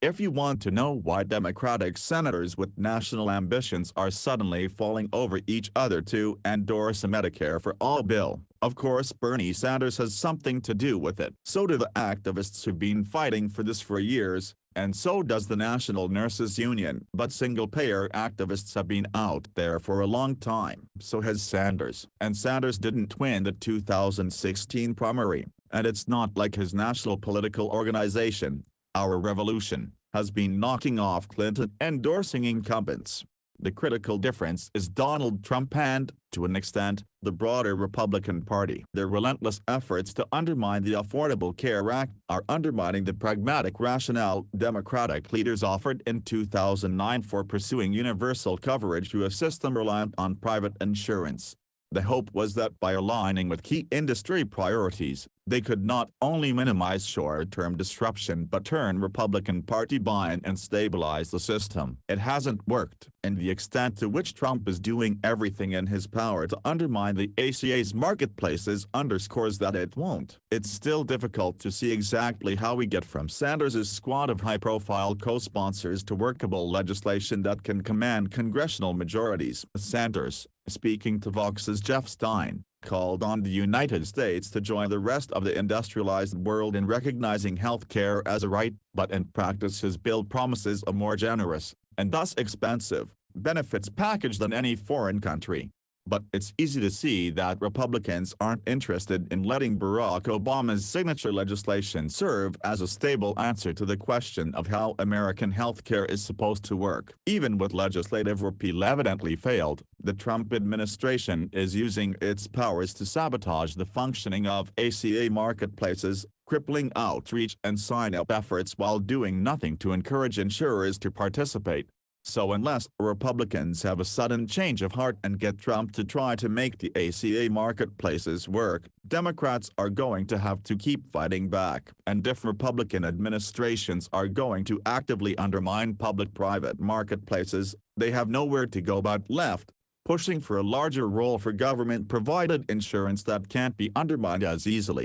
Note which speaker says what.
Speaker 1: If you want to know why Democratic senators with national ambitions are suddenly falling over each other to endorse a Medicare for All bill, of course Bernie Sanders has something to do with it. So do the activists who've been fighting for this for years, and so does the National Nurses Union. But single-payer activists have been out there for a long time. So has Sanders. And Sanders didn't win the 2016 primary, and it's not like his national political organization, Our Revolution, has been knocking off Clinton endorsing incumbents. The critical difference is Donald Trump and, to an extent, the broader Republican Party. Their relentless efforts to undermine the Affordable Care Act are undermining the pragmatic rationale Democratic leaders offered in 2009 for pursuing universal coverage through a system reliant on private insurance. The hope was that by aligning with key industry priorities, they could not only minimize short-term disruption but turn Republican Party buy-in and stabilize the system. It hasn't worked, and the extent to which Trump is doing everything in his power to undermine the ACA's marketplaces underscores that it won't. It's still difficult to see exactly how we get from Sanders' squad of high-profile co-sponsors to workable legislation that can command congressional majorities. Sanders, speaking to Vox's Jeff Stein, called on the United States to join the rest of the industrialized world in recognizing health care as a right, but in practice his bill promises a more generous, and thus expensive, benefits package than any foreign country. But it's easy to see that Republicans aren't interested in letting Barack Obama's signature legislation serve as a stable answer to the question of how American healthcare is supposed to work. Even with legislative repeal evidently failed, the Trump administration is using its powers to sabotage the functioning of ACA marketplaces, crippling outreach and sign-up efforts while doing nothing to encourage insurers to participate. So unless Republicans have a sudden change of heart and get Trump to try to make the ACA marketplaces work, Democrats are going to have to keep fighting back. And if Republican administrations are going to actively undermine public-private marketplaces, they have nowhere to go but left, pushing for a larger role for government-provided insurance that can't be undermined as easily.